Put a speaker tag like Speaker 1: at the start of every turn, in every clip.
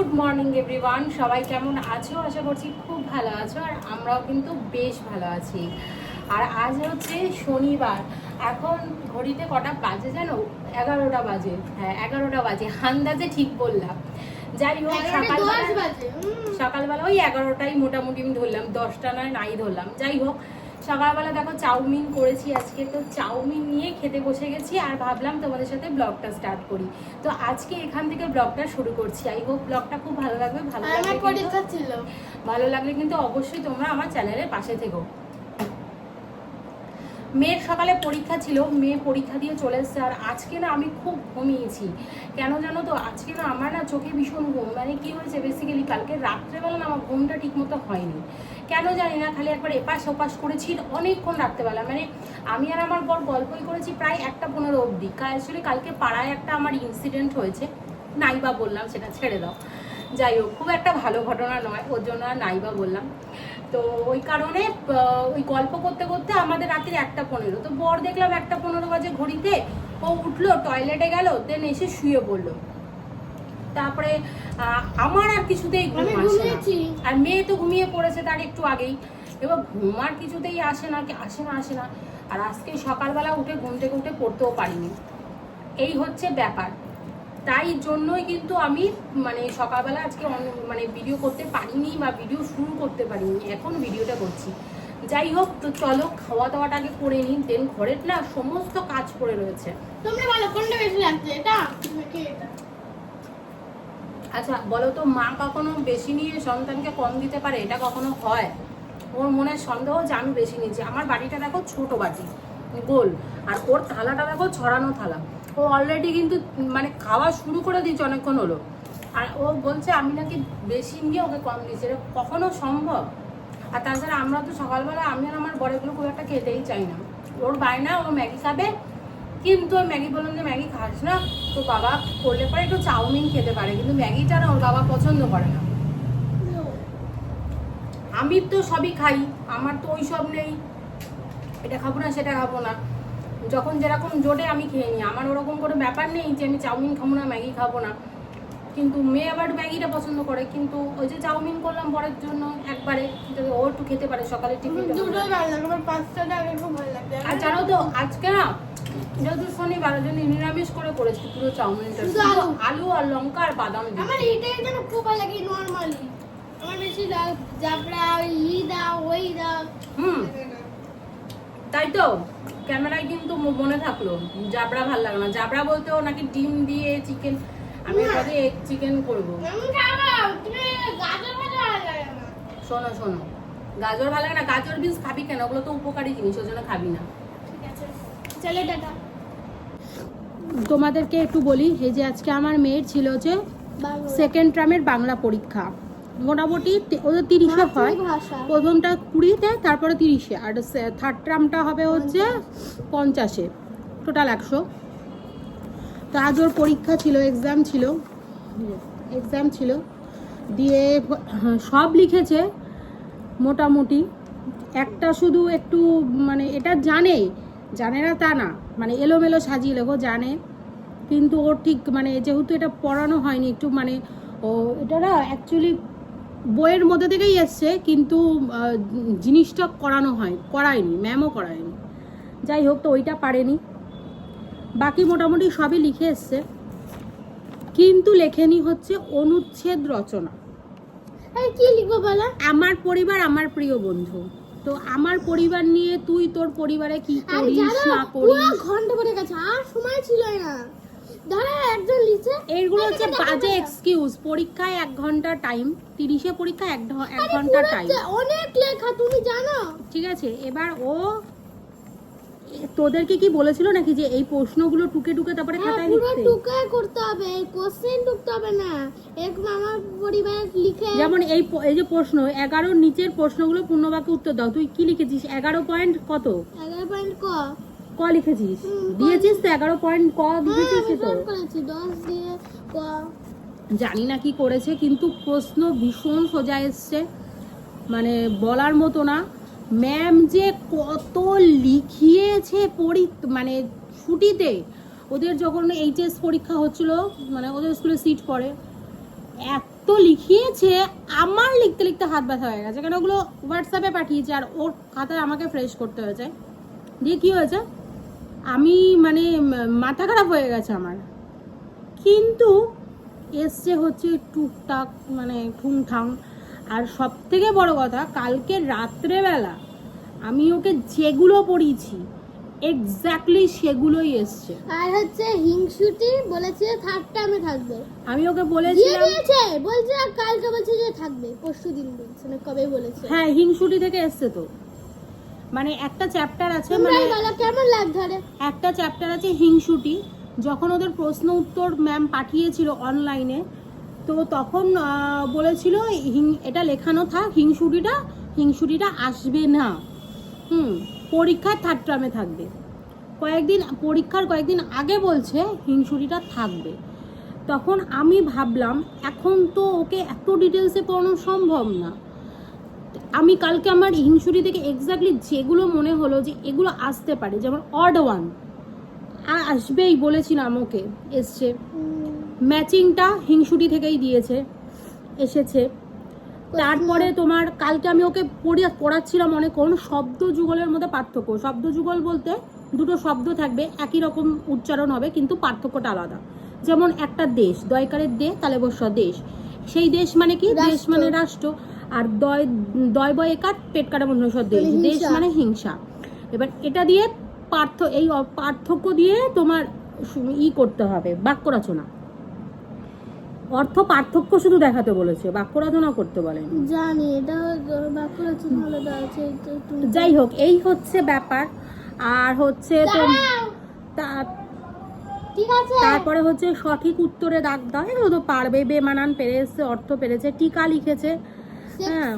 Speaker 1: Good morning everyone, সবাই কেমন আছো? আশা করছি খুব ভালো আছো, আর আমরাও কিন্তু বেশ ভালো আছি। আর আজ হচ্ছে শনিবার। এখন ঘড়িতে কটা বাজে জানো? 11টা বাজে। হ্যাঁ, 11টা বাজে, আন্দাজে ঠিক বললাম। যাই হোক, সকালবেলা ওই 11টাই মোটামুটি আমি ধরলাম, 10টা নয় নাই ধরলাম। যাই হোক, সকালবেলা দেখো চাউমিন করেছি আজকে, তো চাউমিন নিয়ে খেতে বসে গেছি আর ভাবলাম তোমাদের সাথে ব্লগটা স্টার্ট করি। তো আজকে এখান থেকে ব্লগটা শুরু করছি। আই হোপ ব্লগটা খুব ভালো লাগবে। ভালো লাগলে কিন্তু অবশ্যই তোমরা আমার চ্যানেলের পাশে থেকো। মেয়ের সকালে পরীক্ষা ছিল, মেয়ে পরীক্ষা দিয়ে চলে এসছে। আর আজকে না আমি খুব ঘুমিয়েছি, কেন জানো তো? আজকে না আমার না চোখে ভীষণ ঘুম। মানে কি হয়েছে, বেসিক্যালি কালকে রাত্রেবেলা না আমার ঘুমটা ঠিক মতো হয়নি, কেন জানি না। খালি একবার এপাশ ওপাশ করেছি অনেকক্ষণ রাত্রেবেলা। মানে আমি আর আমার বর গল্পই করেছি প্রায় 1:15 অবধি। অ্যাকচুয়ালি কালকে পাড়ায় একটা আমার ইনসিডেন্ট হয়েছে, নাইবা বললাম, সেটা ছেড়ে দাও। যাই হোক, খুব একটা ভালো ঘটনা নয়, ওর জন্য আর নাইবা বললাম। তো ওই কারণে ওই গল্প করতে করতে আমাদের রাত্রি 1:15। তো বর দেখলাম 1:15 বাজে ঘড়িতে ও উঠলো, টয়লেটে গেল, দেন এসে শুয়ে পড়লো। তারপরে আমার আর কিছুতেই ঘুম আসে না, আর মেয়ে তো ঘুমিয়ে পড়েছে তার একটু আগেই। এবার ঘুম আর কিছুতেই আসে না। আর আজকে সকালবেলা উঠে ঘুম থেকে উঠে পড়তেও পারিনি, এই হচ্ছে ব্যাপার। তাই জন্যই কিন্তু আমি মানে সকালবেলা আজকে মানে ভিডিও করতে পারিনি বা ভিডিও শুরু করতে পারিনি, এখন ভিডিওটা করছি। যাই হোক, তো চলো খাওয়া দাওয়াটা আগে করে নিই, দেন ঘরের না সমস্ত কাজ পড়ে রয়েছে।
Speaker 2: তোমরা বলো কোনটা বেশি লাগছে, এটা নাকি এটা?
Speaker 1: আচ্ছা বলো তো, মা কখনো বেশি নিয়ে সন্তানকে কম দিতে পারে? এটা কখনো হয়? ওর মনে সন্দেহ যে আমি বেশি নিয়েছি। আমার বাড়িটা দেখো ছোট বাটি, গোল, আর ওর থালাটা দেখো ছড়ানো থালা। ও অলরেডি কিন্তু মানে খাওয়া শুরু করে দিয়েছে অনেকক্ষণ হলো, আর ও বলছে আমি নাকি বেশি নিয়ে ওকে কম দিয়েছি। এটা কখনো সম্ভব? আর তাছাড়া আমরা তো সকালবেলা আমি আর আমার বড়গুলো খুব একটা খেতেই চাই না। ওর বায়না ও ম্যাগি খাবে, কিন্তু ওই ম্যাগি বললাম যে ম্যাগি খাস না, তো বাবা করলে পরে একটু চাউমিন খেতে পারে, কিন্তু ম্যাগিটা না ওর বাবা পছন্দ করে না। আমি তো সবই খাই, আমার তো ওই সব নেই, এটা খাবো না সেটা খাবো না, যখন যেরকম জোটে আমি খেয়ে নিই। আমার ওরকম কোনো ব্যাপার নেই যে আমি চাউমিন খাবো না, ম্যাগি খাবো না। কিন্তু মেয়ে আবার ম্যাগিটা পছন্দ করে, কিন্তু ওই যে চাউমিন করলাম পরের জন্য একবারে, যাতে ও একটু খেতে পারে সকালে টিফিন।
Speaker 2: দুটোই ভালো লাগে, আমার পাঁচটাটা আগে খুব ভালো লাগে।
Speaker 1: আর জানো তো আজকে না যেহেতু শনিবার, জন্য নিরামিষ করে করেছি পুরো চাউমিনটা, আলু আর লঙ্কা আর বাদাম দিয়ে।
Speaker 2: আমার এইটাই যেন খুব ভালো লাগে নরমালি। আমার বেশি জাবড়া ই দাও ওই দাও।
Speaker 1: তাই তো ক্যামেরায় কিন্তু মনে থাকলো জাবড়া ভাল লাগে না। জাবড়া বলতেও নাকি ডিম দিয়ে চিকেন, আমি এবারে এগ চিকেন করবো। শোনো শোনো, গাজর ভালো লাগে না? গাজর বিনস খাবি কেন? ওগুলো তো উপকারী জিনিস, ওই জন্য খাবি না।
Speaker 2: ঠিক আছে, চলে টাটা।
Speaker 1: তোমাদেরকে একটু বলি, এই যে আজকে আমার মেয়ের ছিল যে সেকেন্ড টার্মের বাংলা পরীক্ষা। মোটামুটি ওদের 30-এ হয়, প্রথমটা 20-তে, তারপরে 30-এ, আর থার্ড টার্মটা হবে হচ্ছে 50-এ, টোটাল 100। তো আজ ওর পরীক্ষা ছিল, এক্সাম ছিল, দিয়ে সব লিখেছে মোটামুটি। একটা শুধু একটু মানে এটা জানে না তা না, মানে এলোমেলো সাজিয়ে লেখো জানে, কিন্তু ওর ঠিক মানে যেহেতু এটা পড়ানো হয়নি একটু, মানে ও এটা না অ্যাকচুয়ালি বইয়ের মধ্যে থেকেই এসছে, কিন্তু জিনিসটা করায়নি, ম্যামও করায়নি। যাই হোক, তো ওইটা পারেনি, বাকি মোটামুটি সবই লিখে এসছে, কিন্তু লেখেনি হচ্ছে অনুচ্ছেদ রচনা।
Speaker 2: কি লিখবো বলো? আমার
Speaker 1: পরিবার আমার প্রিয় বন্ধু। তো আমার পরিবার নিয়ে তুই তোর পরিবারে কি করিস না করিস,
Speaker 2: পুরো ঘন্টা পড়ে গেছে, আর সময় ছিল না। ধরো একজন লিখে,
Speaker 1: এইগুলো হচ্ছে বাজে এক্সকিউজ। পরীক্ষায় 1 ঘন্টা টাইম, 30-এ পরীক্ষা 1 ঘন্টা টাইম,
Speaker 2: অনেক লেখা তুমি জানো।
Speaker 1: ঠিক আছে, এবার ও তোদেরকে কি বলেছিল নাকি যে এই প্রশ্নগুলো টুকে তারপরে খাতায় লিখতে?
Speaker 2: পুরো টুকে করতে হবে, কোশ্চেন টুকতে হবে না। এরকম আমার পরিবার লিখে,
Speaker 1: যেমন এই যে প্রশ্ন 11 নিচের প্রশ্নগুলো পূর্ণবাক্যে উত্তর দাও। তুই কি লিখেছিস? 11 পয়েন্ট কত?
Speaker 2: 11 পয়েন্ট
Speaker 1: ক লিখেছিস? দিয়েছিস তো 11 পয়েন্ট ক দিয়েছিস তো?
Speaker 2: 10 দিয়ে ক। জানি
Speaker 1: না কি করেছে, কিন্তু প্রশ্ন ভীষণ সোজা এসছে, মানে বলার মতো না। ম্যাম যে কত লিখিয়েছে মানে ছুটিতে, ওদের যখন এইচএস পরীক্ষা হচ্ছিল, মানে ওদের স্কুলে সিট পড়ে, এত লিখিয়েছে, আমার লিখতে লিখতে হাত ব্যথা হয়ে গেছে, কারণ ওগুলো হোয়াটসঅ্যাপে পাঠিয়েছে আর ওর খাতায় আমাকে ফ্রেশ করতে হয়েছে। দিয়ে কি হয়েছে, আমি মানে মাথা খারাপ হয়ে গেছে আমার। কিন্তু এসছে হচ্ছে টুকটাক মানে ঠুংঠাং। আর সব থেকে বড় কথা, কালকে রাত্রেবেলা আমি ওকে যেগুলো পড়িয়েছি এক্স্যাক্টলি সেগুলোই এসছে।
Speaker 2: আর হচ্ছে হিংসুটি বলেছে থার্ড টার্মে থাকবে,
Speaker 1: আমি ওকে
Speaker 2: দিয়ে
Speaker 1: বলেছিলাম,
Speaker 2: দিয়েছে, বলছে কালকে বলছে যে থাকবে, পরশুদিন বলছে না কবে বলেছে।
Speaker 1: হ্যাঁ হিংসুটি থেকে এসছে তো, মানে একটা চ্যাপ্টার আছে, মানে
Speaker 2: তোমরাই বলো কেমন লাগ ধরে।
Speaker 1: একটা চ্যাপ্টার আছে হিংসুটি। যখন ওদের প্রশ্ন উত্তর ম্যাম পাঠিয়েছিল অনলাইনে, তো তখন বলেছিল এটা লেখানো থাক, হিংসুটিটা আসবে না, পরীক্ষার থার্ড টার্মে থাকবে। পরীক্ষার কয়েকদিন আগে বলছে হিংসুটিটা থাকবে। তখন আমি ভাবলাম এখন তো ওকে এত ডিটেলসে পড়ানো সম্ভব না। আমি কালকে আমার হিংসুটি থেকে এক্স্যাক্টলি যেগুলো মনে হলো যে এগুলো আসতে পারে, যেমন অড ওয়ান আসবেই বলেছিলাম ওকে, এসছে। ম্যাচিংটা হিংসুটি থেকেই দিয়েছে, এসেছে। তারপরে তোমার কালকে আমি ওকে পড়াচ্ছিলাম অনেকক্ষণ শব্দ যুগলের মধ্যে পার্থক্য। শব্দ যুগল বলতে দুটো শব্দ থাকবে, একই রকম উচ্চারণ হবে কিন্তু পার্থক্যটা আলাদা। যেমন একটা দেশ, দয়কারের দে তালে বসা দেশ, সেই দেশ মানে কি, দেশ মানে রাষ্ট্র। আর দয় বয় একার পেট কাটা মধ্যে দেশ, দেশ মানে হিংসা। এবার এটা দিয়ে এই পার্থক্য দিয়ে তোমার করতে হবে, বাক্য রচনা। অর্থ পার্থক্য শুধু দেখাতে বলেছে, বাক্য রচনা করতে বলেন।
Speaker 2: জানি এটা বাক্য রচনা আলাদা আছে।
Speaker 1: যাই হোক, এই হচ্ছে ব্যাপার। আর হচ্ছে তো
Speaker 2: ঠিক আছে,
Speaker 1: তারপরে হচ্ছে সঠিক উত্তরে দাগ দাও, এগুলো তো পারবে। বেমানান পেরেছে, অর্থ পেরেছে, টিকা লিখেছে, হ্যাঁ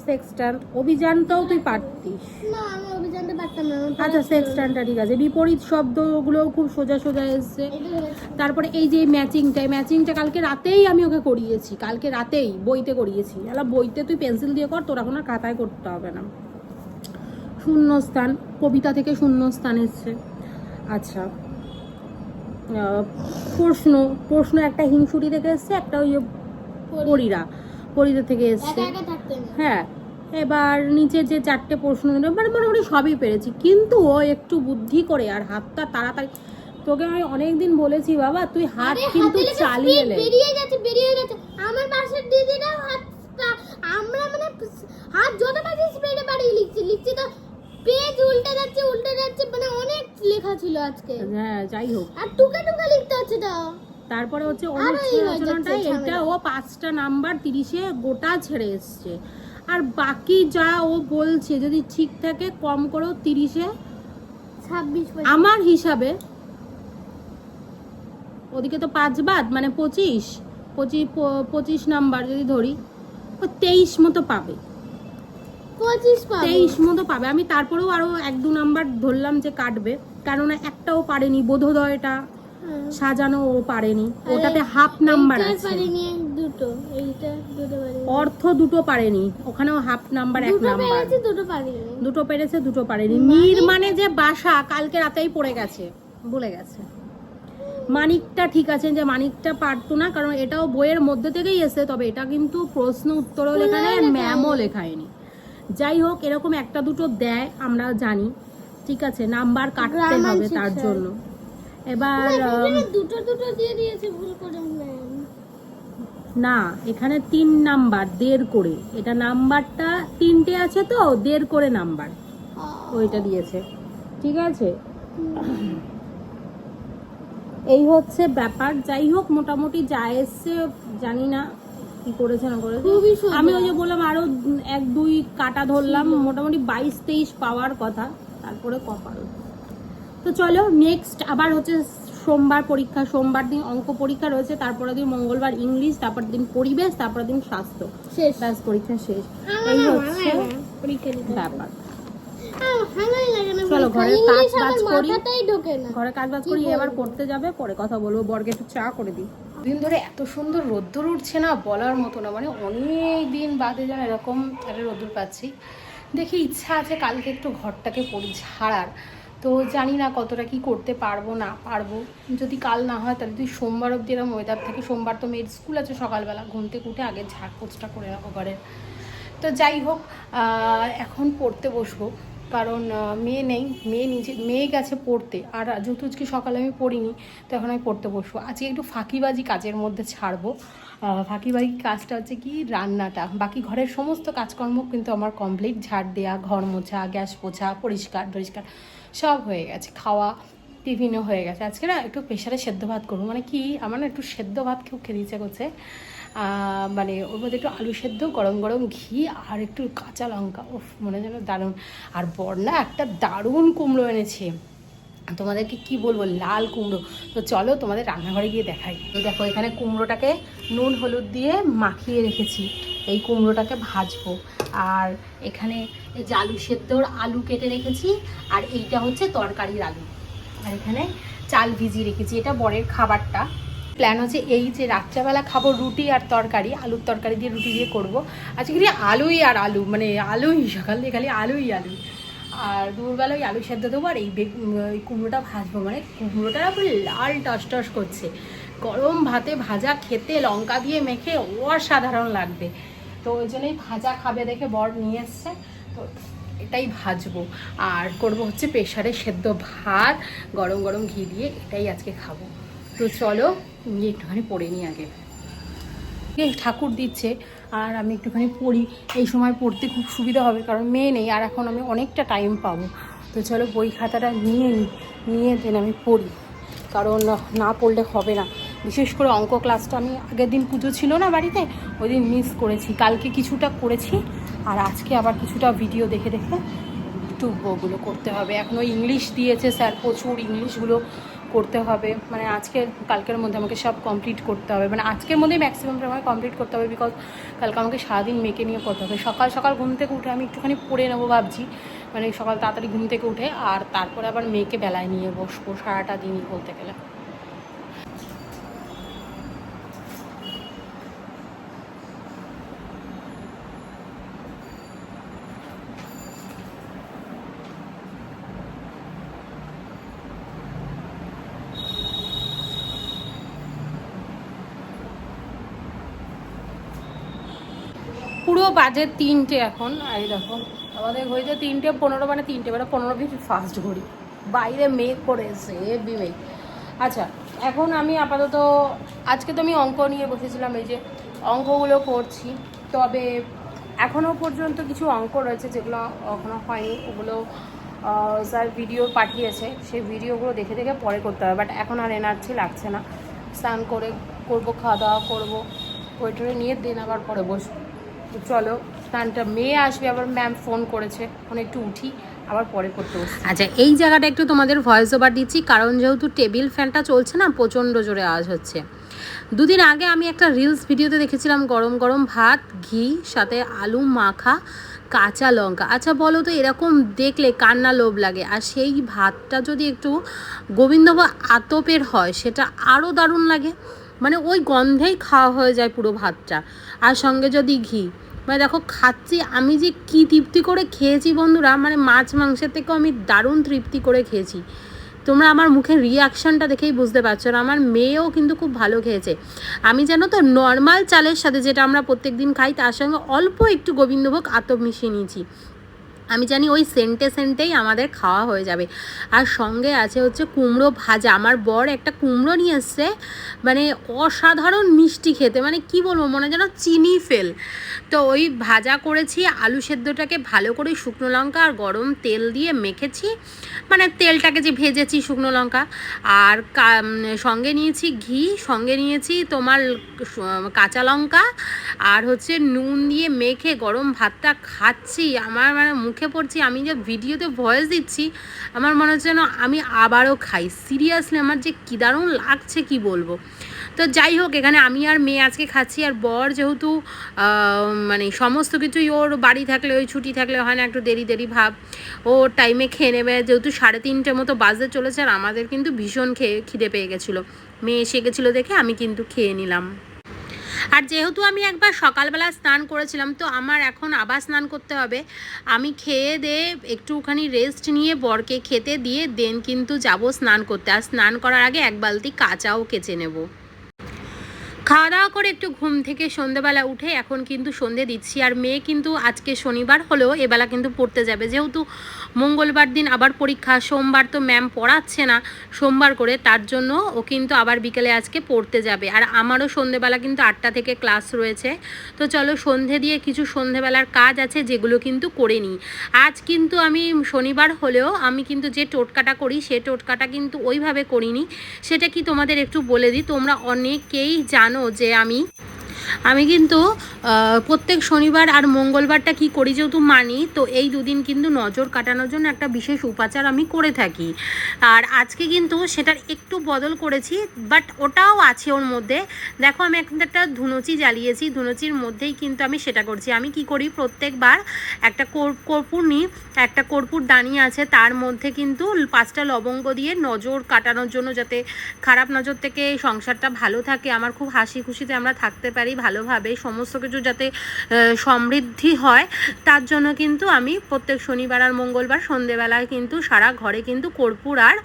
Speaker 1: সেক্সট্যান্ট। অভিযানটাও তুই পারতিস।
Speaker 2: না আমি অভিযানটা পারতাম না।
Speaker 1: আচ্ছা সেক্সট্যান্টটা ঠিক আছে। বিপরীত শব্দগুলোও খুব সোজা সোজা এসছে। তারপরে এই যে ম্যাচিংটা কালকে রাতেই আমি ওকে করিয়েছি, কালকে রাতেই বইতে করিয়েছি। বইতে তুই পেন্সিল দিয়ে কর, তোর এখন আর খাতায় করতে হবে না। শূন্যস্থান, কবিতা থেকে শূন্যস্থান এসছে। আচ্ছা প্রশ্ন একটা হিংসুটি থেকে এসছে, একটা ওই পরিরা থেকে এসছে। হ্যাঁ, এবার নিচে যে চারটে প্রশ্ন মানে মোটামুটি সবই পেরেছি। কিন্তু ও একটু বুদ্ধি করে আর হাতটা তাড়াতাড়ি, তোকে আমি অনেকদিন বলেছি বাবা তুই হাত কিন্তু চালিয়ে নে।
Speaker 2: বেরিয়ে গেছে আমার পাশের দিদিরা আমরা মানে হাত যত পারি স্পিডে বাড়িয়ে লিখছি তো পেজ উল্টে যাচ্ছে মানে অনেক লেখা ছিল আজকে।
Speaker 1: হ্যাঁ যাই হোক,
Speaker 2: আর টুকা লিখতে হচ্ছে তো।
Speaker 1: তারপরে হচ্ছে অনুচ্ছেদটা, এটা ও 5টা নাম্বার 30-এ গোটা ছেড়ে এসছে। আর বাকি যা ও বলছে যদি ঠিক থাকে কম করেও 30-এ
Speaker 2: 26
Speaker 1: আমার হিসাবে, ওদিকে তো 5 বাদ মানে 25 নাম্বার যদি ধরি, ও 23 মতো পাবে, 23 মতো পাবে। আমি তারপরেও আরো 1-2 নাম্বার ধরলাম যে কাটবে, কারণ একটাও পারেনি, বোধোদয়টা সাজানো ও পারেনি, ওটাতে হাফ নাম্বার আছে। অর্থ দুটো পারেনি, ওখানেও হাফ নাম্বার, 1 নাম্বার। দুটো পেরেছে, দুটো পারেনি। নির্মাণে যে বাসা কালকে রাতেই পড়ে গেছে, ভুলে গেছে। মানিকটা ঠিক আছে, যে মানিকটা পারতো না, কারণ এটাও বইয়ের মধ্যে থেকেই এসে, তবে এটা কিন্তু প্রশ্ন উত্তরও লেখা নেই, ম্যামও লেখায়নি। যাই হোক, এরকম একটা দুটো দেয় আমরা জানি, ঠিক আছে, নাম্বার কাটতে হবে তার জন্য। এবার
Speaker 2: দুটো দিয়ে দিয়েছে ভুল করে
Speaker 1: না, এখানে 3 নাম্বার 1.5 করে, এটা নাম্বারটা 3টে আছে তো 1.5 করে নাম্বার ওইটা দিয়েছে, ঠিক আছে। এই হচ্ছে ব্যাপার। যাই হোক, মোটামুটি যা এসছে, জানি না কি করেছে না করেছে। আমি ওই যে বললাম আরো 1-2 কাটা ধরলাম, মোটামুটি 22-23 পাওয়ার কথা, তারপরে কপাল। তো চলো নেক্সট আবার হচ্ছে সোমবার পরীক্ষা, সোমবার দিন অঙ্ক পরীক্ষা রয়েছে, তারপরে দিন মঙ্গলবার ইংলিশ, তারপর দিন পরিবেশ, তারপর দিন স্বাস্থ্য, ব্যাস পরীক্ষা শেষ। এই হচ্ছে ব্যাপার। চলো ঘরে কাজ করি, এবার পড়তে যাবে, পরে কথা বলবো। বরকে একটু চা করে দিই। দিন ধরে এত সুন্দর রোদ্দুর উঠছে না, বলার মতো না, মানে অনেক দিন বাদে যেন এরকম একটা রোদ্দুর পাচ্ছি। দেখি ইচ্ছা আছে কালকে একটু ঘরটাকে ঝাড়ার, তো জানি না কতটা কি করতে পারবো না পারবো। যদি কাল না হয় তাহলে তুই সোমবার অবধি এরকম ওয়েদার থাকে। সোমবার তো মেয়ের স্কুল আছে সকালবেলা, ঘুম থেকে উঠে আগে ঝাড় পোছটা করে রাখো ঘরের। তো যাই হোক, এখন পড়তে বসবো, কারণ মেয়ে নেই, মেয়ে গেছে পড়তে। আর যেহেতু আজকে সকালে আমি পড়িনি, তো এখন আমি পড়তে বসবো। আজকে একটু ফাঁকিবাজি কাজের মধ্যে ছাড়বো। ফাঁকিবাজি কাজটা হচ্ছে কি, রান্নাটা। বাকি ঘরের সমস্ত কাজকর্ম কিন্তু আমার কমপ্লিট, ঝাড় দেওয়া, ঘর মোছা, গ্যাস পোছা, পরিষ্কার সব হয়ে গেছে, খাওয়া, টিফিনও হয়ে গেছে। আজকে না একটু প্রেশারে সেদ্ধ ভাত করবো, মানে কি আমার না একটু সেদ্ধ ভাত খেতে ইচ্ছে করছে। মানে ওর মধ্যে একটু আলু সেদ্ধ, গরম গরম ঘি আর একটু কাঁচা লঙ্কা, উফ মনে যেন দারুণ। আর বর্ণা একটা দারুণ কুমড়ো এনেছে, তোমাদেরকে কি বলবো, লাল কুমড়ো। তো চলো তোমাদের রান্নাঘরে গিয়ে দেখাই। এই দেখো এখানে কুমড়োটাকে নুন হলুদ দিয়ে মাখিয়ে রেখেছি, এই কুমড়োটাকে ভাজবো। আর এখানে এই যে আলু সেদ্ধর আলু কেটে রেখেছি, আর এইটা হচ্ছে তরকারির আলু। আর এখানে চাল ভিজিয়ে রেখেছি, এটা বরের খাবারটা। প্ল্যান হচ্ছে এই যে রাত্রেবেলা খাবো রুটি আর তরকারি, আলুর তরকারি দিয়ে রুটি দিয়ে করবো। আজকে খালি আলুই আর আলু, মানে আলুই, সকালে খালি আলুই আলু। আর দুপুরবেলা ওই আলু সেদ্ধ দেবো, আর এই কুমড়োটা ভাজবো। মানে কুমড়োটা পুরো লাল টস করছে, গরম ভাতে ভাজা খেতে লঙ্কা দিয়ে মেখে অসাধারণ লাগবে। তো ওই জন্যই ভাজা খাবে দেখে বর নিয়ে এসছে, তো এটাই ভাজবো। আর করব হচ্ছে প্রেশারে সেদ্ধ ভাত গরম গরম ঘি দিয়ে, এটাই আজকে খাবো। তো চলো নিয়ে একটুখানি পড়ে নিই আগে। ঠাকুর দিচ্ছে আর আমি একটুখানি পড়ি, এই সময় পড়তে খুব সুবিধা হবে, কারণ মেয়ে নেই আর এখন আমি অনেকটা টাইম পাবো। তো চলো বই খাতাটা নিয়ে দেন আমি পড়ি, কারণ না পড়লে হবে না। বিশেষ করে অঙ্ক ক্লাসটা আমি আগের দিন পুজো ছিল না বাড়িতে, ওই দিন মিস করেছি। কালকে কিছুটা করেছি, আর আজকে আবার কিছুটা ভিডিও দেখে একটু ওগুলো করতে হবে। এখনও ইংলিশ দিয়েছে স্যার, প্রচুর ইংলিশগুলো করতে হবে। মানে কালকের মধ্যে আমাকে সব কমপ্লিট করতে হবে, মানে আজকের মধ্যেই ম্যাক্সিমামটা আমাকে কমপ্লিট করতে হবে, বিকজ কালকে আমাকে সারাদিন মেয়েকে নিয়ে পড়তে হবে। সকাল সকাল ঘুম থেকে উঠে আমি একটুখানি পড়ে নেবো ভাবছি, মানে সকাল তাড়াতাড়ি ঘুম থেকে উঠে, আর তারপরে আবার মেয়েকে বেলায় নিয়ে বসবো সারাটা দিনই বলতে গেলে। পুরো বাজে 3টে এখন, আর দেখো আমাদের ঘড়িতে 3:15, মানে 3টে, মানে 15 ফাস্ট ঘড়ি। বাইরে মেঘ করেছে হেভি মেঘ। আচ্ছা এখন আমি আপাতত, আজকে তো আমি অঙ্ক নিয়ে বসেছিলাম, এই যে অঙ্কগুলো করছি। তবে এখনও পর্যন্ত কিছু অঙ্ক রয়েছে যেগুলো এখনও হয়নি, ওগুলো স্যার ভিডিও পাঠিয়েছে, সেই ভিডিওগুলো দেখে পরে করতে হবে। বাট এখন আর এনার্জি লাগছে না, স্নান করে করবো, খাওয়া দাওয়া করবো, ওইটারে নিয়ে দিন আবার পরে বসবো। চলো স্নানটা, মেয়ে আসবে আবার, ম্যাম ফোন করেছে, এখন একটু উঠি, আবার পরে করতে বসছি। আচ্ছা এই জায়গাটা একটু তোমাদের ভয়েস ওভার দিচ্ছি, কারণ যেহেতু টেবিল ফ্যানটা চলছে না, প্রচণ্ড জোরে আওয়াজ হচ্ছে। দুদিন আগে আমি একটা রিলস ভিডিওতে দেখেছিলাম গরম গরম ভাত, ঘি, সাথে আলু মাখা, কাঁচা লঙ্কা। আচ্ছা বলো তো এরকম দেখলে কার না লোভ লাগে? আর সেই ভাতটা যদি একটু গোবিন্দভোগ আতপের হয়, সেটা আরও দারুণ লাগে। মানে ওই গন্ধেই খাওয়া হয়ে যায় পুরো ভাতটা, আর সঙ্গে যদি ঘি। মানে দেখো খাচ্ছি আমি, যে কি তৃপ্তি করে খেয়েছি বন্ধুরা, মানে মাছ মাংসের থেকেও আমি দারুণ তৃপ্তি করে খেয়েছি। তোমরা আমার মুখের রিয়াকশানটা দেখেই বুঝতে পারছো। আর আমার মেয়েও কিন্তু খুব ভালো খেয়েছে। আমি জানো তো নর্মাল চালের সাথে, যেটা আমরা প্রত্যেক দিন খাই, তার সঙ্গে অল্প একটু গোবিন্দভোগ আতপ মিশিয়ে নিয়েছি। আমি জানি ওই সেন্টেই আমাদের খাওয়া হয়ে যাবে। আর সঙ্গে আছে হচ্ছে কুমড়ো ভাজা। আমার বর একটা কুমড়ো নিয়ে এসছে, মানে অসাধারণ মিষ্টি খেতে, মানে কি বলবো, মনে যেন চিনি ফেল। তো ওই ভাজা করেছি, আলু সেদ্ধটাকে ভালো করে শুকনো লঙ্কা আর গরম তেল দিয়ে মেখেছি, মানে তেলটাকে যে ভেজেছি শুকনো লঙ্কা, আর সঙ্গে নিয়েছি ঘি, সঙ্গে নিয়েছি তোমার কাঁচা লঙ্কা, আর হচ্ছে নুন দিয়ে মেখে গরম ভাতটা খাচ্ছি। আমার মানে মুখে পড়ছি, আমি যে ভিডিওতে ভয়েস দিচ্ছি, আমার মনে হচ্ছে যেন আমি আবারও খাই। সিরিয়াসলি আমার যে কী দারুণ লাগছে কি বলবো। তো যাই হোক, এখানে আমি আর মেয়ে আজকে খাচ্ছি। আর বর যেহেতু মানে সমস্ত কিছুই ওর বাড়ি থাকলে, ওই ছুটি থাকলে হয় না, একটু দেরি ভাব, ও টাইমে খেয়ে নেবে। যেহেতু 3:30 মতো বাজতে চলেছে, আর আমাদের কিন্তু ভীষণ খিদে পেয়ে গেছিলো, মেয়ে এসে গেছিলো দেখে আমি কিন্তু খেয়ে নিলাম। আর যেহেতু আমি একবার সকালবেলা স্নান করেছিলাম, তো আমার এখন আবার স্নান করতে হবে। আমি খেয়ে দিয়ে একটুখানি রেস্ট নিয়ে বরকে খেতে দিয়ে দেন কিন্তু যাব স্নান করতে। আর স্নান করার আগে এক বালতি কাঁচাও কেচে নেব। খাওয়া দাওয়া করে একটু ঘুম থেকে সন্ধ্যেবেলা উঠে এখন কিন্তু সন্ধে দিচ্ছি। আর মেয়ে কিন্তু আজকে শনিবার হলেও এবেলা কিন্তু পড়তে যাবে, যেহেতু মঙ্গলবার দিন আবার পরীক্ষা, সোমবার তো ম্যাম পড়াচ্ছে না সোমবার করে, তার জন্য ও কিন্তু আবার বিকেলে আজকে পড়তে যাবে। আর আমারও সন্ধেবেলা কিন্তু 8টা থেকে ক্লাস রয়েছে। তো চলো সন্ধে দিয়ে কিছু সন্ধেবেলার কাজ আছে যেগুলো কিন্তু করে নিই। আজ কিন্তু আমি শনিবার হলেও আমি কিন্তু যে টোটকাটা করি সে টোটকাটা কিন্তু ওইভাবে করিনি। সেটা কি তোমাদের একটু বলে দিই। তোমরা অনেকেই জানো যে আমি কিন্তু প্রত্যেক শনিবার আর মঙ্গলবারটা কি করি, যেহেতু মানি, তো এই দুদিন কিন্তু নজর কাটানোর জন্য একটা বিশেষ উপাচার আমি করে থাকি। আর আজকে কিন্তু সেটার একটু বদল করেছি, বাট ওটাও আছে ওর মধ্যে। দেখো আমি একটা ধুনুচি জ্বালিয়েছি, ধুনুচির মধ্যেই কিন্তু আমি সেটা করছি। আমি কি করি, প্রত্যেকবার একটা কর্পূর নিই, একটা কর্পূর দানি আছে, তার মধ্যে কিন্তু 5টা লবঙ্গ দিয়ে নজর কাটানোর জন্য, যাতে খারাপ নজর থেকে সংসারটা ভালো থাকে, আমার খুব হাসি খুশিতে আমরা থাকতে পারি ভালোভাবে, সমস্ত কিছু যাতে সমৃদ্ধি হয়, তার জন্য কিন্তু আমি প্রত্যেক শনিবার আর মঙ্গলবার সন্ধেবেলায় কিন্তু সারা ঘরে কিন্তু কর্পূর আর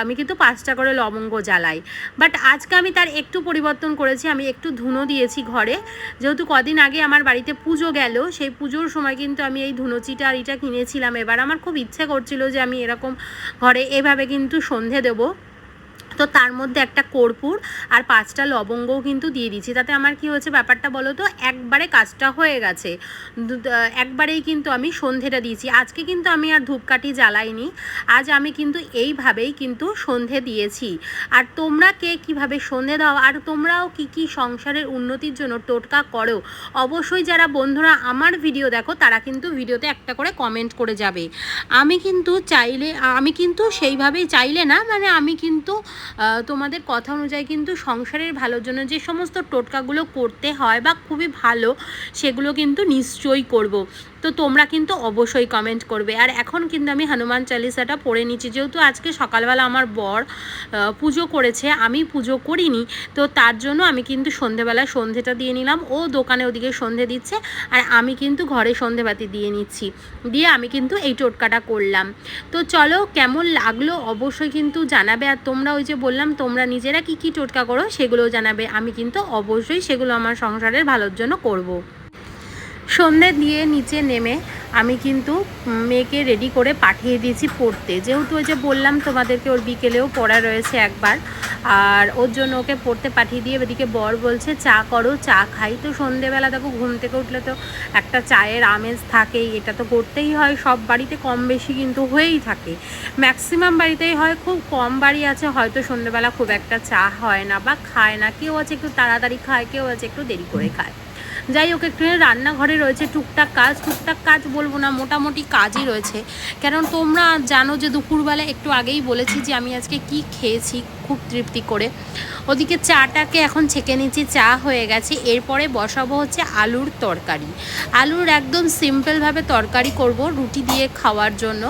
Speaker 1: আমি কিন্তু 5টা করে লবঙ্গ জ্বালাই। বাট আজকে আমি তার একটু পরিবর্তন করেছি, আমি একটু ধুনো দিয়েছি ঘরে। যেহেতু কদিন আগে আমার বাড়িতে পুজো গেল, সেই পুজোর সময় কিন্তু আমি এই ধুনোচিটা আর এটা কিনেছিলাম। এবার আমার খুব ইচ্ছে করছিল যে আমি এরকম ঘরে এভাবে কিন্তু সন্ধে দেবো। তো তার মধ্যে একটা কর্পূর আর 5টা লবঙ্গও কিন্তু দিয়ে দিচ্ছি। তাতে আমার কি হয়েছে ব্যাপারটা বলো তো, একবারে কাজটা হয়ে গেছে, একবারেই কিন্তু আমি সন্ধেটা দিয়েছি। আজকে কিন্তু আমি আর ধূপকাঠি জ্বালাইনি, আজ আমি কিন্তু এইভাবেই কিন্তু সন্ধে দিয়েছি। আর তোমরা কে কীভাবে সন্ধে দাও, আর তোমরাও কি কি সংসারের উন্নতির জন্য টোটকা করো, অবশ্যই যারা বন্ধুরা আমার ভিডিও দেখো তারা কিন্তু ভিডিওতে একটা করে কমেন্ট করে যাবে। আমি কিন্তু সেইভাবেই চাইলে না, মানে আমি কিন্তু তোমাদের কথা অনুযায়ী কিন্তু সংসারের ভালোর জন্য যে সমস্ত টোটকাগুলো করতে হয় বা খুবই ভালো, সেগুলো কিন্তু নিশ্চয়ই করব। তো তোমরা কিন্তু অবশ্যই কমেন্ট করবে। আর এখন কিন্তু আমি হনুমান চালিসাটা পড়ে নিচ্ছি, যেহেতু আজকে সকালবেলা আমার বর পুজো করেছে, আমি পুজো করিনি, তো তার জন্য আমি কিন্তু সন্ধেবেলা সন্ধেটা দিয়ে নিলাম। ও দোকানে ওদিকে সন্ধে দিচ্ছে আর আমি কিন্তু ঘরে সন্ধেবাতি দিয়ে নিচ্ছি, দিয়ে আমি কিন্তু এই টোটকাটা করলাম। তো চলো কেমন লাগলো অবশ্যই কিন্তু জানাবে। আর তোমরা ওই যে বললাম তোমরা নিজেরা কি কি টোটকা করো সেগুলোও জানাবে, আমি কিন্তু অবশ্যই সেগুলো আমার সংসারের ভালোর জন্য করব। সন্ধে দিয়ে নিচে নেমে আমি কিন্তু মেয়েকে রেডি করে পাঠিয়ে দিয়েছি পড়তে, যেহেতু ওই যে বললাম তোমাদেরকে ওর বিকেলেও পড়া রয়েছে একবার, আর ওর জন্য ওকে পড়তে পাঠিয়ে দিয়ে এদিকে বর বলছে চা করো, চা খাই। তো সন্ধেবেলা দেখো ঘুম থেকে উঠলে তো একটা চায়ের আমেজ থাকেই, এটা তো করতেই হয়, সব বাড়িতে কম বেশি কিন্তু হয়েই থাকে, ম্যাক্সিমাম বাড়িতেই হয়, খুব কম বাড়ি আছে হয়তো সন্ধেবেলা খুব একটা চা হয় না বা খায় না, কেউ আছে একটু তাড়াতাড়ি খায়, কেউ আছে একটু দেরি করে খায়। যাই হোক, একটু রান্নাঘরে রয়েছে টুকটাক কাজ বলবো না, মোটামুটি কাজই রয়েছে। কারণ তোমরা জানো যে দুপুরবেলা একটু আগেই বলেছি যে আমি আজকে কি খেয়েছি খুব তৃপ্তি করে। ওদিকে চাটাকে এখন ছেঁকে নিচ্ছি, চা হয়ে গেছে। এরপরে বসাবো হচ্ছে আলুর তরকারি। আলুর একদম সিম্পলভাবে তরকারি করব রুটি দিয়ে খাওয়ার জন্য।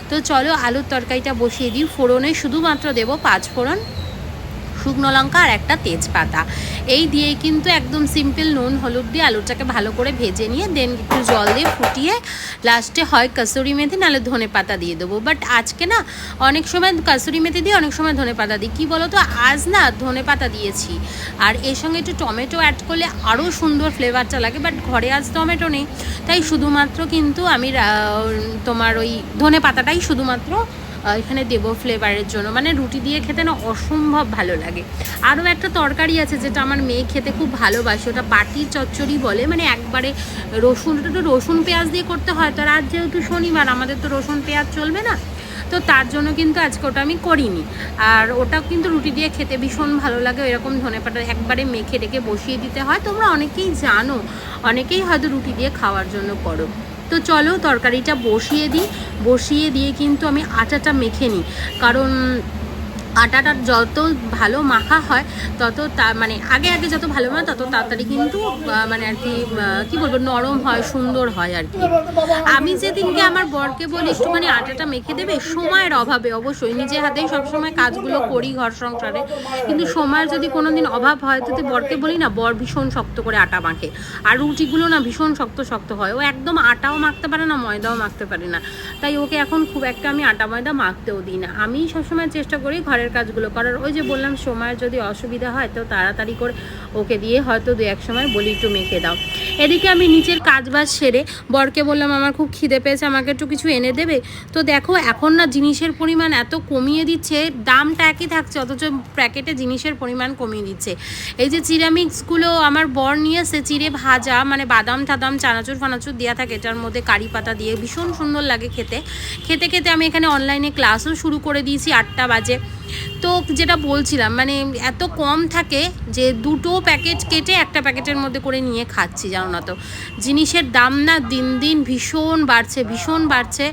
Speaker 1: তো চলো আলুর তরকারিটা বসিয়ে দিই। ফোড়নে শুধুমাত্র দেবো 5 ফোড়ন, শুকনো লঙ্কা আর একটা তেজপাতা, এই দিয়েই কিন্তু একদম সিম্পল নুন হলুদ দিয়ে আলুটাকে ভালো করে ভেজে নিয়ে দেন একটু জল দিয়ে ফুটিয়ে লাস্টে হয় কসুরি মেথি নাহলে ধনে পাতা দিয়ে দেবো। বাট আজকে না অনেক সময় কসুরি মেথি দিই, অনেক সময় ধনে পাতা দিই, কী বলো তো আজ না ধনে পাতা দিয়েছি। আর এর সঙ্গে একটু টমেটো অ্যাড করলে আরও সুন্দর ফ্লেভারটা লাগে, বাট ঘরে আজ টমেটো নেই, তাই শুধুমাত্র কিন্তু আমি তোমার ওই ধনে পাতাটাই শুধুমাত্র এখানে দেবো ফ্লেভারের জন্য, মানে রুটি দিয়ে খেতে না অসম্ভব ভালো লাগে। আরও একটা তরকারি আছে যেটা আমার মেয়ে খেতে খুব ভালোবাসে, ওটা বাটির চচ্চড়ি বলে, মানে একবারে রসুন পেঁয়াজ দিয়ে করতে হয়। তো আজ যেহেতু শনিবার আমাদের তো রসুন পেঁয়াজ চলবে না, তো তার জন্য কিন্তু আজকে ওটা আমি করিনি। আর ওটা কিন্তু রুটি দিয়ে খেতে ভীষণ ভালো লাগে, এরকম ধনেপাতা একবারে মেখে রেখে বসিয়ে দিতে হয়। তোমরা অনেকেই জানো, অনেকেই হয়তো রুটি দিয়ে খাওয়ার জন্য করো। তো চলো তরকারিটা বসিয়ে দিয়ে কিন্তু আমি আটাটা মেখে নিই, কারণ আটাটা যত ভালো মাখা হয় তত মানে আগে যত ভালো হয় তত তাড়াতাড়ি কিন্তু মানে আর কি কী বলবো নরম হয়, সুন্দর হয় আর কি। আমি যেদিনকে আমার বরকে বলি একটুখানি আটাটা মেখে দেবে, সময়ের অভাবে অবশ্যই, নিজে হাতেই সবসময় কাজগুলো করি ঘর সংসারে, কিন্তু সময়ের যদি কোনো দিন অভাব হয় তো বরকে বলি না, বর ভীষণ শক্ত করে আটা মাখে, আর রুটিগুলো না ভীষণ শক্ত শক্ত হয়, ও একদম আটাও মাখতে পারে না, ময়দাও মাখতে পারে না, তাই ওকে এখন খুব একটা আমি আটা ময়দা মাখতেও দিই না। আমি সবসময় চেষ্টা করি ঘরের কাজগুলো করার। ওই যে বললাম সময়ের যদি অসুবিধা হয় তো তাড়াতাড়ি করে ওকে দিয়ে হয়তো 2-1 সময় বলি একটু মেখে দাও। এদিকে আমি নিচের কাজবাজ সেরে বরকে বললাম আমার খুব খিদে পেয়েছে, আমাকে একটু কিছু এনে দেবে। তো দেখো এখন না জিনিসের পরিমাণ এত কমিয়ে দিচ্ছে, দামটা একই থাকছে অথচ প্যাকেটে জিনিসের পরিমাণ কমিয়ে দিচ্ছে। এই যে চিরামিক্সগুলো আমার বর নিয়ে এসে, চিড়ে ভাজা মানে বাদাম টাদাম চানাচুর ফানাচুর দেওয়া থাকে, এটার মধ্যে কারি পাতা দিয়ে ভীষণ সুন্দর লাগে খেতে। খেতে খেতে আমি এখানে অনলাইনে ক্লাসও শুরু করে দিয়েছি 8টা বাজে। তো যেটা বলছিলাম মানে এত কম থাকে যে 2টো প্যাকেট কেটে একটা প্যাকেটের মধ্যে করে নিয়ে খাচ্ছি, জানো না তো জিনিসের দাম না দিন দিন ভীষণ বাড়ছে,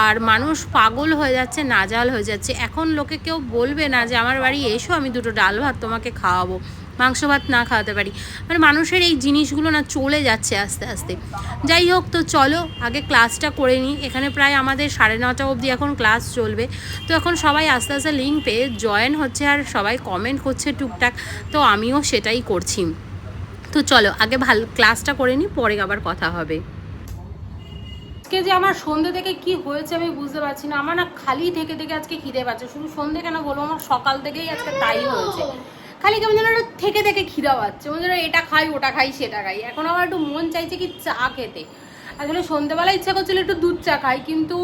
Speaker 1: আর মানুষ পাগল হয়ে যাচ্ছে, নাজাল হয়ে যাচ্ছে। এখন লোকে কেউ বলবে না যে আমার বাড়ি এসো আমি 2টো ডাল ভাত তোমাকে খাওয়াবো, মাংস ভাত না খাওয়াতে পারি, মানে মানুষের এই জিনিসগুলো না চলে যাচ্ছে আস্তে আস্তে। যাই হোক, তো চলো আগে ক্লাসটা করে নিই। এখানে প্রায় আমাদের 9:30 অবধি এখন ক্লাস চলবে। তো এখন সবাই আস্তে আস্তে লিঙ্ক পেয়ে জয়েন হচ্ছে, আর সবাই কমেন্ট করছে টুকটাক, তো আমিও সেটাই করছি। তো চলো আগে ভালো ক্লাসটা করে নিই, পরে আবার কথা হবে। আজকে যে আমার সন্ধ্যে থেকে কি হয়েছে আমি বুঝতে পারছি না, আমার না খালি থেকে আজকে খিদে পাচ্ছে, শুধু সন্ধ্যে কেন বলবো, আমার সকাল থেকেই আজকে তাই হয়েছে, খালি কেমন যেন থেকে খিদা পাচ্ছে, যেন এটা খাই ওটা খাই সেটা খাই। এখন আমার একটু মন চাইছে কি চা খেতে, আসলে সন্ধ্যেবেলা ইচ্ছা করছিল একটু দুধ চা খাই, কিন্তু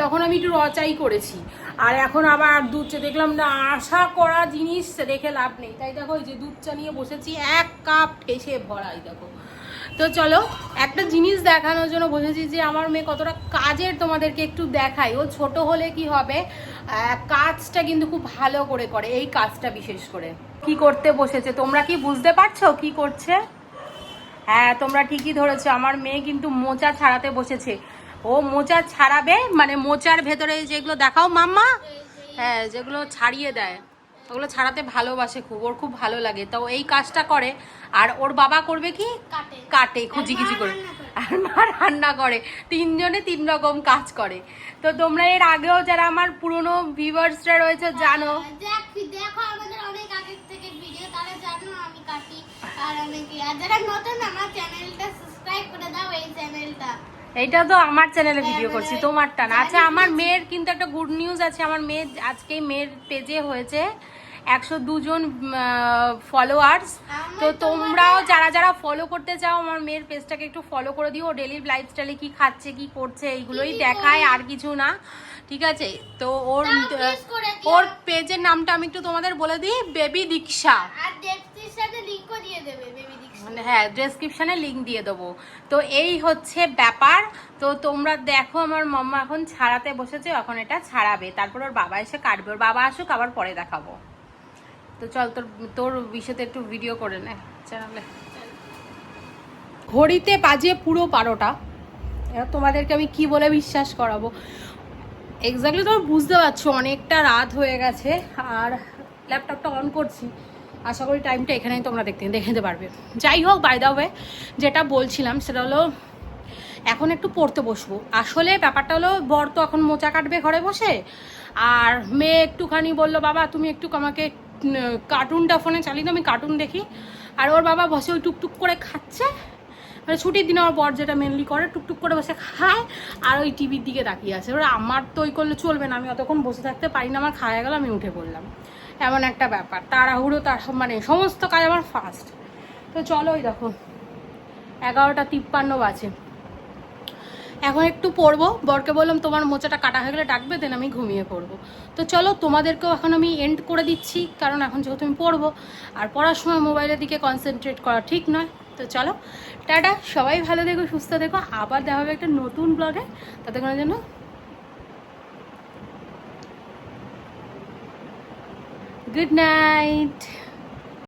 Speaker 1: তখন আমি একটু চাই করেছি, আর এখন আবার দুধ চা দেখলাম না, আশা করা জিনিস রেখে লাভ নেই, তাই দেখো এই যে দুধ চা নিয়ে বসেছি, 1 কাপ ঠেসে ভরাই দেখো। তো চলো একটা জিনিস দেখানোর জন্য বসেছি যে আমার মেয়ে কতটা কাজের, তোমাদেরকে একটু দেখাই। ও ছোট হলে কি হবে, কাজটা কিন্তু খুব ভালো করে এই কাজটা বিশেষ করে। কি করতে বসেছে তোমরা কি বুঝতে পারছো কি করছে? হ্যাঁ তোমরা ঠিকই ধরেছো, আমার মেয়ে কিন্তু মোচা ছাড়াতে বসেছে। ও মোচা ছাড়াবে, মানে মোচার ভেতরে যেগুলো দেখাও মাম্মা, হ্যাঁ যেগুলো ছাড়িয়ে দেয় ওগুলো ছাড়াতে ভালোবাসে খুব, ওর খুব ভালো লাগে, তো এই কাজটা করে। আর ওর বাবা করবে কি, কাটে খুঁজি করে, আর মা রান্না করে, 3 জনে 3 রকম কাজ করে। তো তোমরা এর আগেও যারা আমার পুরনো ভিউয়ার্সরা রয়েছে জানো,
Speaker 2: দেখো আমাদের অনেক আগের থেকে ভিডিও, তারা জানো আমি কাটি, আর অনেকে আর যারা নতুন আমার চ্যানেলটা সাবস্ক্রাইব করে দাও, এই চ্যানেলটা।
Speaker 1: এইটা তো আমার চ্যানেলে ভিডিও করছি, তোমারটা না। আচ্ছা আমার মেয়ের কিন্তু একটা গুড নিউজ আছে, আমার মেয়ে আজকেই মেয়ের পেজে হয়েছে 102 জন ফলোয়ার্স। তো তোমরাও যারা ফলো করতে চাও আমার মেয়ের পেজটাকে একটু ফলো করে দিও, ডেলি লাইফস্টাইলে কি খাচ্ছে কি করছে এইগুলোই দেখায়, আর কিছু না, ঠিক আছে? তো ওর পেজের নামটা আমি একটু তোমাদের বলে দিই, বেবি দীক্ষা,
Speaker 2: আর ডেসক্রিপশনে লিংকও দিয়ে দেবে বেবি দীক্ষা,
Speaker 1: হ্যাঁ ডেসক্রিপশনে লিংক দিয়ে দেবো। তো এই হচ্ছে ব্যাপার। তো তোমরা দেখো আমার মাম্মা এখন ছাড়াতে বসেছে, এখন এটা ছাড়াবে, তারপর ওর বাবা এসে কাটবে, ওর বাবা আসুক আবার পরে দেখাবো। তো চল তোর বিষয়তে একটু ভিডিও করে নে চ্যানেলে। ঘড়িতে বাজে পুরো 12টা, এবার তোমাদেরকে আমি কি বলে বিশ্বাস করাবো, এক্স্যাক্টলি তোমরা বুঝতে পারছো অনেকটা রাত হয়ে গেছে, আর ল্যাপটপটা অন করছি, আশা করি টাইমটা এখানেই তোমরা দেখে নিতে পারবে। যাই হোক, বাই দা ওয়ে যেটা বলছিলাম সেটা হলো এখন একটু পড়তে বসবো। আসলে ব্যাপারটা হলো বর তো এখন মোচা কাটবে ঘরে বসে, আর মেয়ে একটুখানি বললো বাবা তুমি একটু আমাকে কার্টুনটা ফোনে চালিয়ে দাও, আমি কার্টুন দেখি, আর ওর বাবা বসে ওই টুকটুক করে খাচ্ছে, মানে ছুটির দিনে আমার বর যেটা মেনলি করে, টুকটুক করে বসে খায় আর ওই টিভির দিকে তাকিয়ে আছে। এবার আমার তো ওই করলে চলবে না, আমি অতক্ষণ বসে থাকতে পারি না, আমার খাওয়া গেল আমি উঠে পড়লাম, এমন একটা ব্যাপার, তাড়াহুড়ো মানে সমস্ত কাজ আমার ফাস্ট। তো চলো ওই দেখো 11:53 বাজে, এখন একটু পড়বো, বরকে বললাম তোমার মোচাটা কাটা হয়ে গেলে ডাকবে, দেন আমি ঘুমিয়ে পড়বো। তো চলো তোমাদেরকেও এখন আমি এন্ড করে দিচ্ছি, কারণ এখন যেহেতু আমি পড়বো, আর পড়ার সময় মোবাইলের দিকে কনসেন্ট্রেট করা ঠিক নয়। তো চলো টাটা, সবাই ভালো দেখো, সুস্থ দেখো, আবার দেখা হবে একটা নতুন ব্লগে, ততক্ষণের জন্য গুড নাইট।